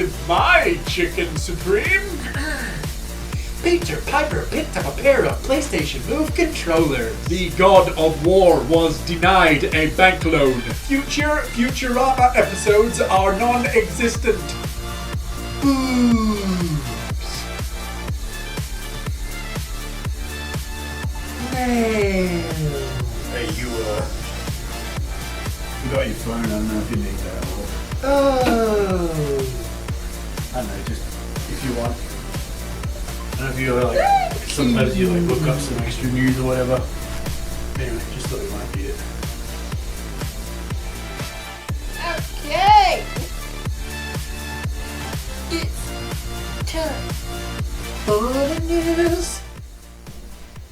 with my Chicken Supreme. Peter Piper picked up a pair of PlayStation Move controllers. The God of War was denied a bank loan. Future Futurama episodes are non-existent. Hey, you got your phone, I don't know if you need that or... oh. I don't know, just if you want. I don't know if you like, sometimes you like look up some extra news or whatever. Anyway, just thought you might need it. Okay. It's time For the news.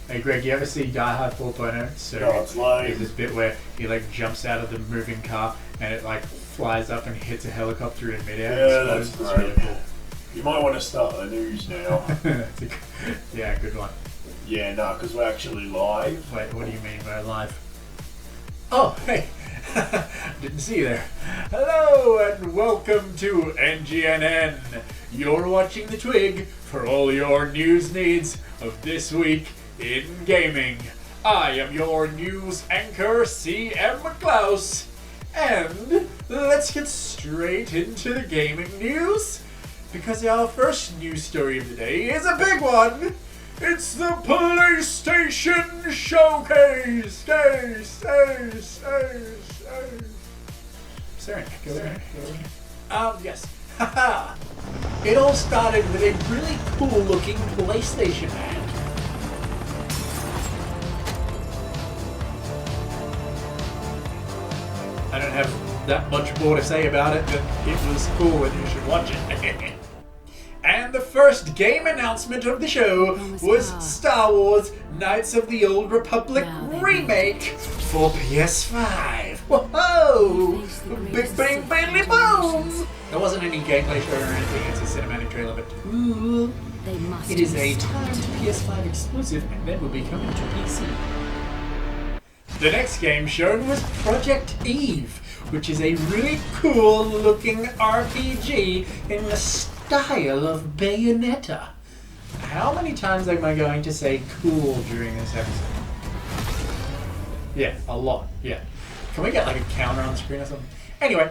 Hey Greg, you ever see Die Hard 4.0? So No, it's lame. there's this bit where he like jumps out of the moving car and it like flies up and hits a helicopter in midair. Yeah, and that's explodes. great. It's really cool. You might want to start the news now. Yeah, good one. Yeah, no, because we're actually live. Wait, what do you mean by live? Oh, hey! Didn't see you there. Hello and welcome to NGNN. You're watching the TWIG for all your news needs of this week in gaming. I am your news anchor, C.M. McClouse. And let's get straight into the gaming news, because our first news story of the day is a big one. It's the PlayStation Showcase! Is there an echo there? Yes. Haha. It all started with a really cool looking PlayStation ad. I don't have that much more to say about it, but it was cool and you should watch it. And the first game announcement of the show was Star Wars Knights of the Old Republic remake for PS5. Whoa! Big bang bang boom! There wasn't any gameplay show or anything, it's a cinematic trailer, but ooh, it is a timed PS5 exclusive and then will be coming to PC. The next game shown was Project Eve, which is a really cool looking RPG in the style of Bayonetta. How many times am I going to say cool during this episode? Yeah, a lot, yeah. Can we get like a counter on the screen or something? Anyway,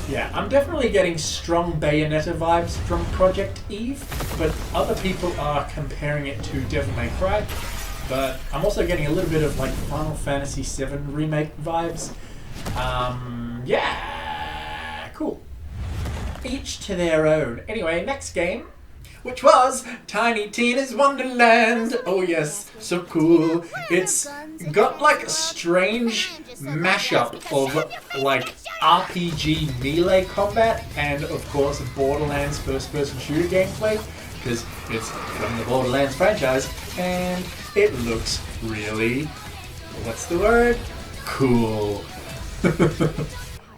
yeah, I'm definitely getting strong Bayonetta vibes from Project Eve, but other people are comparing it to Devil May Cry. But I'm also getting a little bit of like Final Fantasy VII Remake vibes. Yeah, cool. Each to their own. Anyway, next game, which was Tinytinas Wonderland. Oh yes, so cool. It's got like a strange mashup of like RPG melee combat and of course Borderlands first-person shooter gameplay, because it's from the Borderlands franchise, and it looks really, what's the word? Cool.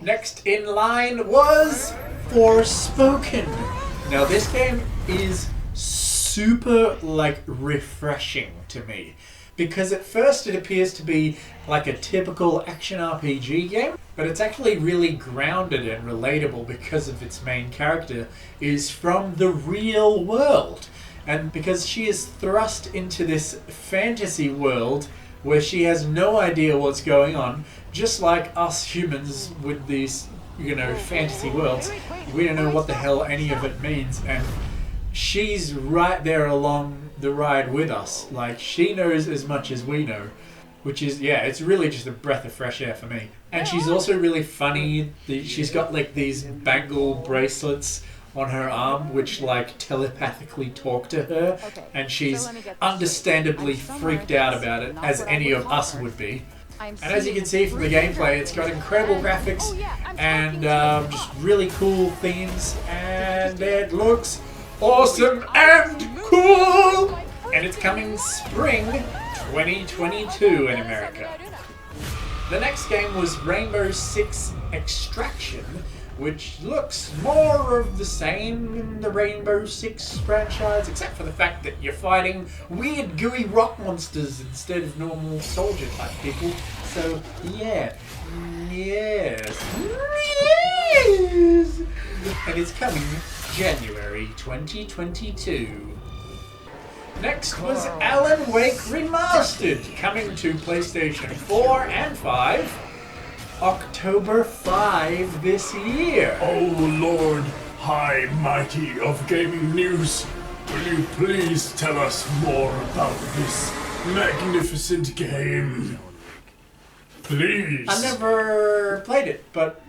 Next in line was Forspoken. Now this game is super like refreshing to me, because at first it appears to be like a typical action RPG game, but it's actually really grounded and relatable because of its main character is from the real world. And because she is thrust into this fantasy world where she has no idea what's going on, just like us humans with these, you know, fantasy worlds, we don't know what the hell any of it means, and she's right there along the ride with us. Like, she knows as much as we know, which is, yeah, it's really just a breath of fresh air for me. And she's also really funny. She's got like these bangle bracelets on her arm which like telepathically talk to her, and she's understandably freaked out about it, as any of us would be. And as you can see from the gameplay, it's got incredible graphics and just really cool themes, and it looks awesome and cool! And it's coming spring 2022 in America. The next game was Rainbow Six Extraction, which looks more of the same in the Rainbow Six franchise, except for the fact that you're fighting weird gooey rock monsters instead of normal soldier type people. So yeah, yes, and it's coming January 2022. Next was Alan Wake Remastered, coming to PlayStation 4 and 5, October 5 this year. Oh Lord, High Mighty of Gaming News, will you please tell us more about this magnificent game? Please. I never played it, but...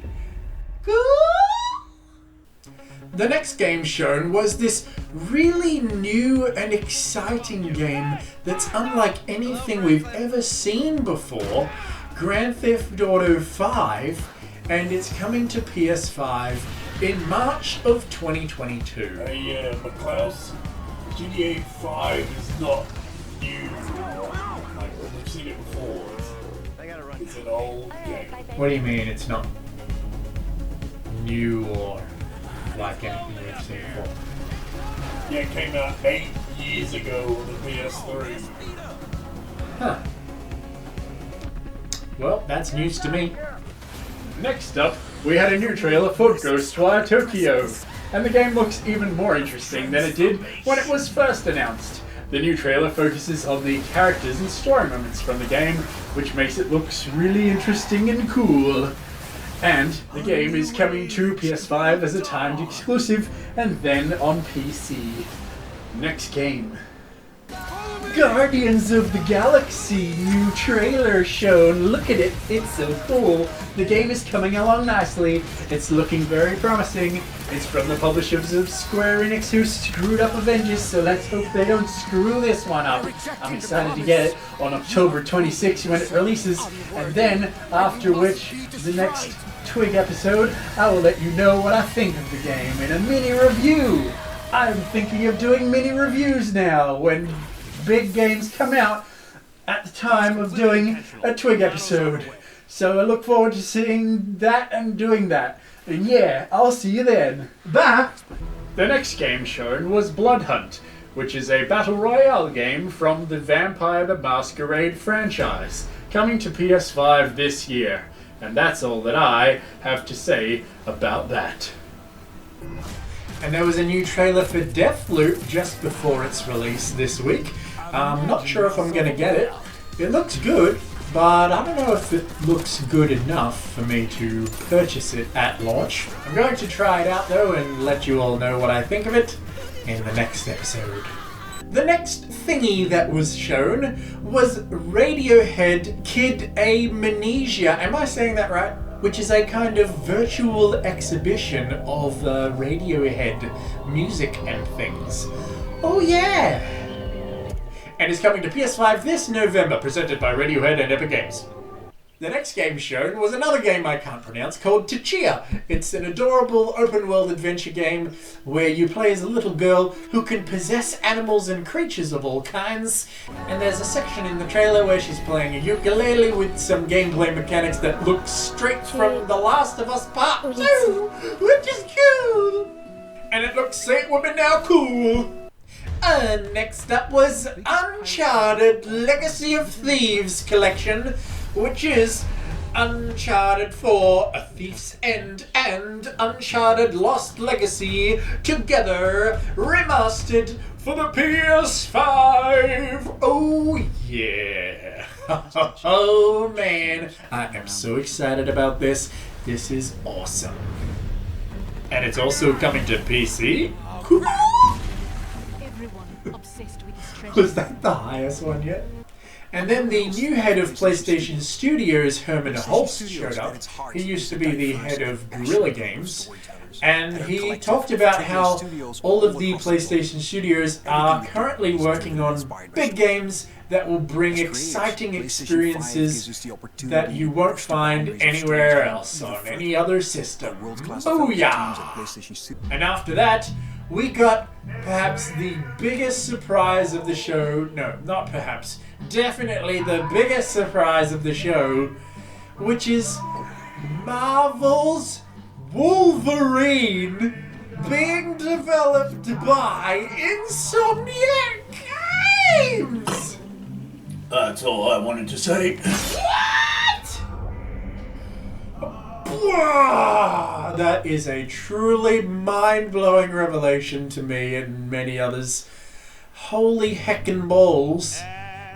The next game shown was this really new and exciting game that's unlike anything we've ever seen before, Grand Theft Auto 5, and it's coming to PS5 in March of 2022. Yeah, but Klaus, GTA 5 is not new. Like, we've seen it before. It's an old game. What do you mean it's not new or like anything we've seen before? Yeah, it came out 8 years ago on the PS3. Huh. Well, that's news to me. Next up, we had a new trailer for Ghostwire Tokyo, and the game looks even more interesting than it did when it was first announced. The new trailer focuses on the characters and story moments from the game, which makes it look really interesting and cool. And the game is coming to PS5 as a timed exclusive, and then on PC. Next game. Guardians of the Galaxy new trailer shown. Look at it, it's so cool. The game is coming along nicely. It's looking very promising. It's from the publishers of Square Enix who screwed up Avengers, so let's hope they don't screw this one up. I'm excited to get it on October 26th when it releases, and then after which, the next Twig episode, I will let you know what I think of the game in a mini review. I'm thinking of doing mini reviews now when big games come out at the time of doing a Twig episode. So I look forward to seeing that and doing that. And yeah, I'll see you then. Bye! The next game shown was Blood Hunt, which is a battle royale game from the Vampire the Masquerade franchise, coming to PS5 this year. And that's all that I have to say about that. And there was a new trailer for Deathloop just before its release this week. I'm not sure if I'm going to get it. It looks good, but I don't know if it looks good enough for me to purchase it at launch. I'm going to try it out though and let you all know what I think of it in the next episode. The next thingy that was shown was Radiohead Kid Amnesia. Am I saying that right? Which is a kind of virtual exhibition of Radiohead music and things. Oh yeah! And is coming to PS5 this November, presented by Radiohead and Epic Games. The next game shown was another game I can't pronounce called Tachira. It's an adorable open-world adventure game where you play as a little girl who can possess animals and creatures of all kinds. And there's a section in the trailer where she's playing a ukulele with some gameplay mechanics that look straight from The Last of Us Part 2, which is cool. And it looks Saint Woman Now cool. Next up was Uncharted Legacy of Thieves collection, which is Uncharted 4, A Thief's End, and Uncharted Lost Legacy together, remastered for the PS5. Oh yeah. Oh man, I am so excited about this. This is awesome. And it's also coming to PC. Was that the highest one yet? And then the new head of PlayStation Studios, Herman Holst, showed up. He used to be the head of Guerrilla Games. And he talked about how all of the PlayStation Studios are currently working on big games that will bring exciting experiences that you won't find anywhere else on any other system. Booyah! And after that, we got perhaps the biggest surprise of the show. No, not perhaps. Definitely the biggest surprise of the show, which is Marvel's Wolverine being developed by Insomniac Games! That's all I wanted to say. What? Wow, that is a truly mind-blowing revelation to me and many others. Holy heckin' balls.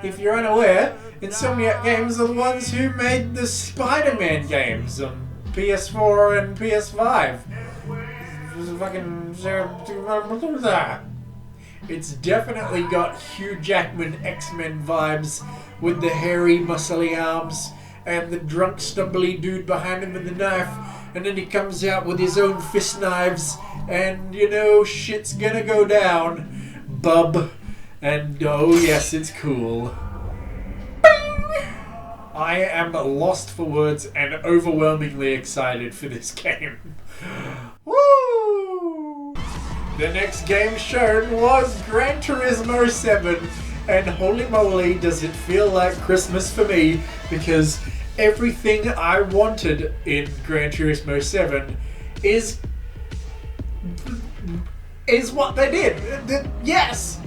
If you're unaware, Insomniac Games are the ones who made the Spider-Man games on PS4 and PS5. It's definitely got Hugh Jackman X-Men vibes with the hairy, muscly arms and the drunk, stumbly dude behind him with the knife, and then he comes out with his own fist knives, and you know, shit's gonna go down, bub. And oh yes, it's cool. I am lost for words and overwhelmingly excited for this game. Woo! The next game shown was Gran Turismo 7, and holy moly does it feel like Christmas for me, because everything I wanted in Gran Turismo 7 is what they did. Yes!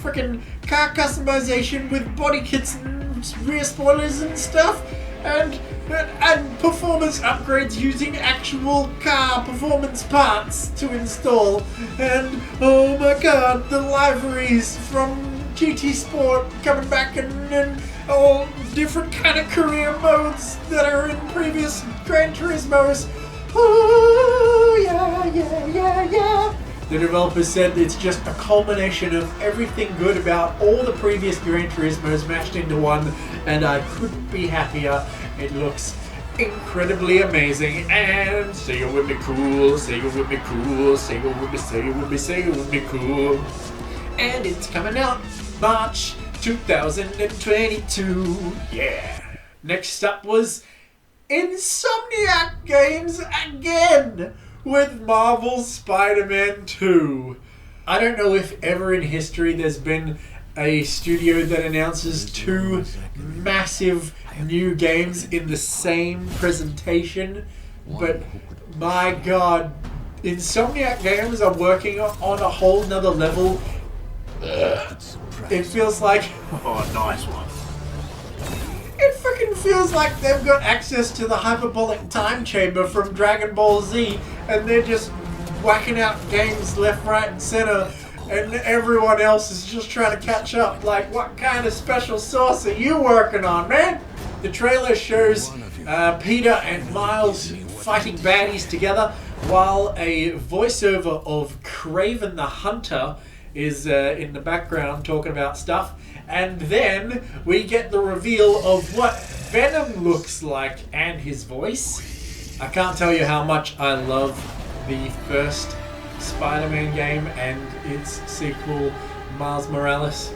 Freaking car customization with body kits and rear spoilers and stuff, and performance upgrades using actual car performance parts to install, and oh my god, the liveries from GT Sport coming back, and all different kind of career modes that are in previous Gran Turismos. Oh yeah. The developer said it's just a culmination of everything good about all the previous Gran Turismos mashed into one, and I couldn't be happier. It looks incredibly amazing, and say it would be cool, say it would be cool, say it would be, say it would be, say it would be cool. And it's coming out March 2022. Yeah. Next up was Insomniac Games again with Marvel's Spider-Man 2. I don't know if ever in history there's been a studio that announces two massive new games in the same presentation, but my god, Insomniac Games are working on a whole nother level. It feels like... Oh, nice one. It freaking feels like they've got access to the hyperbolic time chamber from Dragon Ball Z, and they're just whacking out games left, right, and center, and everyone else is just trying to catch up. Like, what kind of special sauce are you working on, man? The trailer shows Peter and Miles fighting baddies together, while a voiceover of Kraven the Hunter is in the background talking about stuff. And then we get the reveal of what Venom looks like and his voice. I can't tell you how much I love the first Spider-Man game and its sequel, Miles Morales.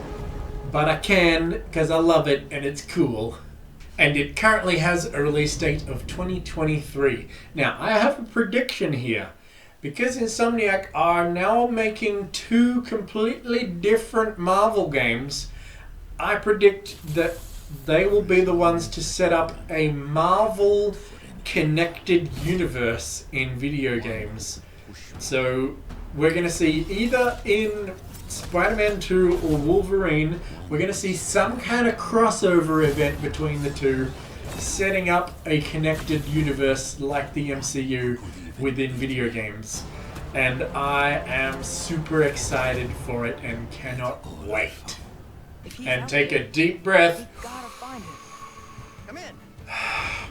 But I can, because I love it and it's cool. And it currently has a release date of 2023. Now, I have a prediction here. Because Insomniac are now making two completely different Marvel games, I predict that they will be the ones to set up a Marvel connected universe in video games. So we're going to see either in Spider-Man 2 or Wolverine, we're going to see some kind of crossover event between the two, setting up a connected universe like the MCU within video games. And I am super excited for it and cannot wait. And take a deep breath,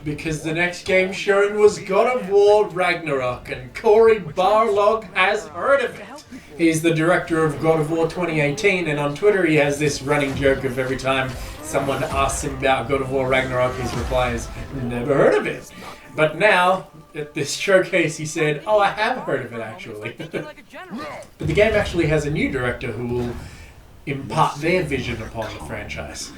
because the next game shown was God of War Ragnarok, and Cory Barlog has heard of it. He's the director of God of War 2018, and on Twitter he has this running joke of every time someone asks him about God of War Ragnarok, his reply is, "Never heard of it." But now, at this showcase, he said, "Oh, I have heard of it actually." But the game actually has a new director who will impart their vision upon the franchise.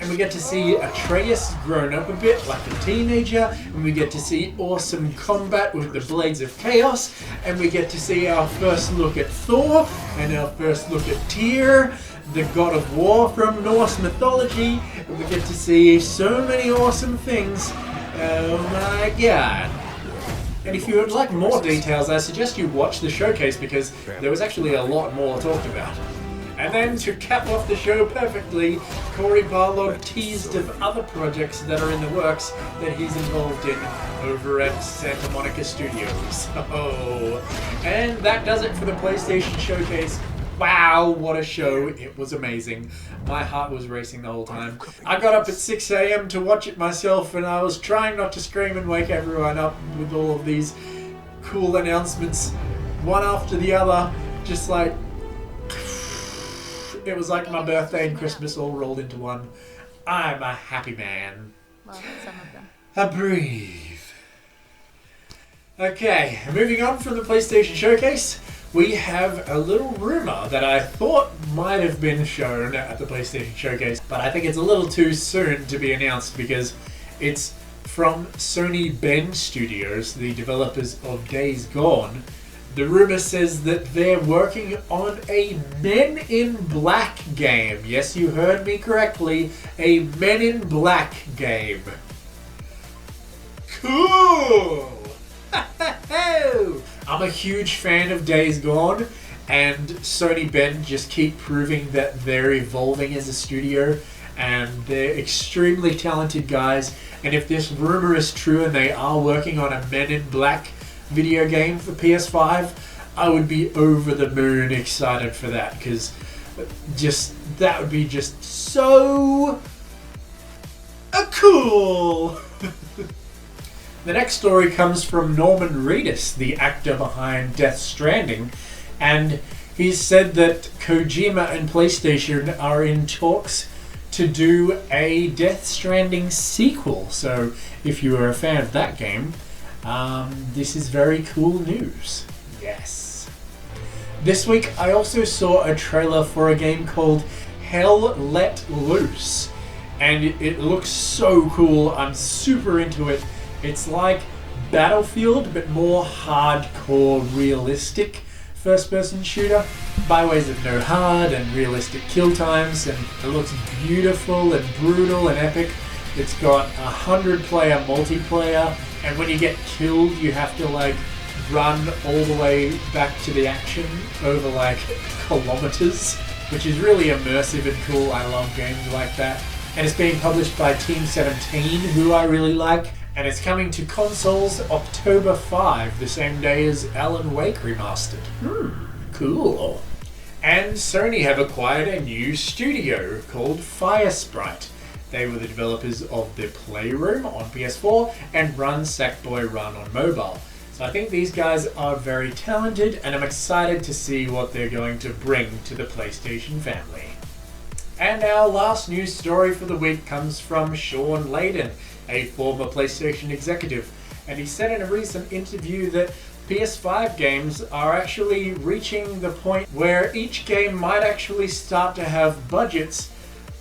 And we get to see Atreus grown up a bit like a teenager, and we get to see awesome combat with the Blades of Chaos, and we get to see our first look at Thor, and our first look at Tyr, the god of war from Norse mythology, and we get to see so many awesome things. Oh my god. And if you would like more details, I suggest you watch the showcase, because there was actually a lot more talked about. And then to cap off the show perfectly, Corey Barlog teased of other projects that are in the works that he's involved in over at Santa Monica Studios. Oh, and that does it for the PlayStation Showcase. Wow, what a show. It was amazing. My heart was racing the whole time. I got up at 6 a.m. to watch it myself, and I was trying not to scream and wake everyone up with all of these cool announcements, one after the other, just like... It was like my birthday and Christmas all rolled into one. I'm a happy man. Well, some of them. I breathe. Okay, moving on from the PlayStation Showcase, we have a little rumor that I thought might have been shown at the PlayStation Showcase, but I think it's a little too soon to be announced because it's from Sony Bend Studios, the developers of Days Gone. The rumor says that they're working on a Men in Black game. Yes, you heard me correctly. A Men in Black game. Cool! I'm a huge fan of Days Gone, and Sony Bend just keep proving that they're evolving as a studio, and they're extremely talented guys. And if this rumor is true and they are working on a Men in Black video game for PS5, I would be over the moon excited for that, because that would be just so cool. The next story comes from Norman Reedus, the actor behind Death Stranding, and he said that Kojima and PlayStation are in talks to do a Death Stranding sequel. So if you are a fan of that game, this is very cool news. Yes. This week I also saw a trailer for a game called Hell Let Loose, and it looks so cool. I'm super into it. It's like Battlefield, but more hardcore, realistic first-person shooter by ways of no hard and realistic kill times, and it looks beautiful and brutal and epic. It's got 100-player multiplayer, and when you get killed, you have to like run all the way back to the action over like kilometers, which is really immersive and cool. I love games like that. And it's being published by Team 17, who I really like. And it's coming to consoles October 5, the same day as Alan Wake Remastered. Cool. And Sony have acquired a new studio called Firesprite. They were the developers of The Playroom on PS4 and Run Sackboy Run on mobile. So I think these guys are very talented, and I'm excited to see what they're going to bring to the PlayStation family. And our last news story for the week comes from Sean Layden, a former PlayStation executive, and he said in a recent interview that PS5 games are actually reaching the point where each game might actually start to have budgets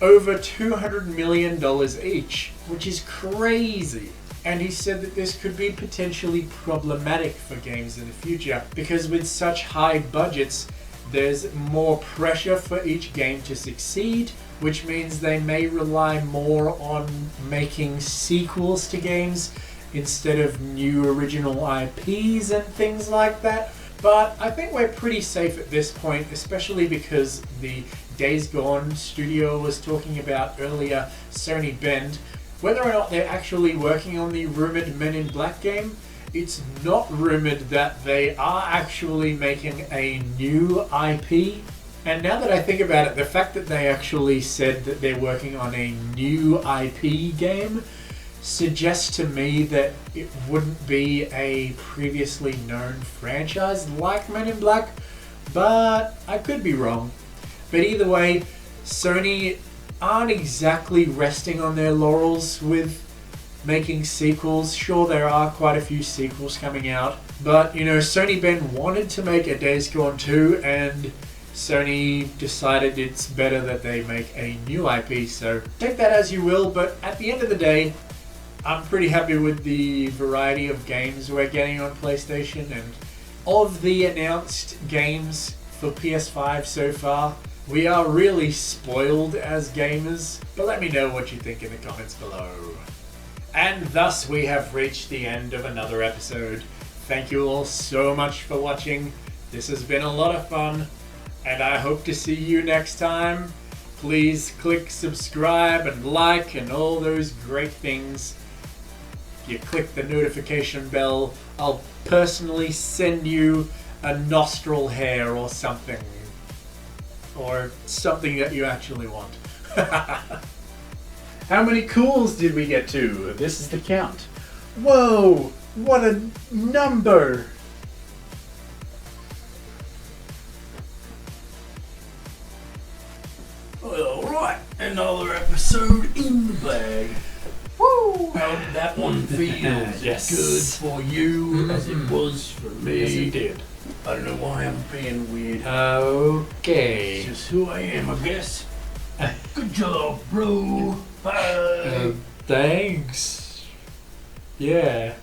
over $200 million each, which is crazy. And he said that this could be potentially problematic for games in the future, because with such high budgets, there's more pressure for each game to succeed, which means they may rely more on making sequels to games instead of new original IPs and things like that. But I think we're pretty safe at this point, especially because the Days Gone studio was talking about earlier, Sony Bend. Whether or not they're actually working on the rumored Men in Black game, it's not rumored that they are actually making a new IP. And now that I think about it, the fact that they actually said that they're working on a new IP game suggests to me that it wouldn't be a previously known franchise like Men in Black, but I could be wrong. But either way, Sony aren't exactly resting on their laurels with making sequels. Sure, there are quite a few sequels coming out, but you know, Sony Bend wanted to make a Days Gone 2, and Sony decided it's better that they make a new IP, so take that as you will. But at the end of the day, I'm pretty happy with the variety of games we're getting on PlayStation, and of the announced games for PS5 so far, we are really spoiled as gamers. But let me know what you think in the comments below. And thus we have reached the end of another episode. Thank you all so much for watching. This has been a lot of fun. And I hope to see you next time. Please click subscribe and like and all those great things. You click the notification bell. I'll personally send you a nostril hair or something. Or something that you actually want. How many cools did we get to? This is the count. Whoa! What a number! Alright, another episode in the bag. Woo! How did that one feel? Yes. Good for you as it was for me. Yes, it did. I don't know why I'm being weird. It's Okay. just who I am, I guess. Good job, bro. Bye. Thanks. Yeah.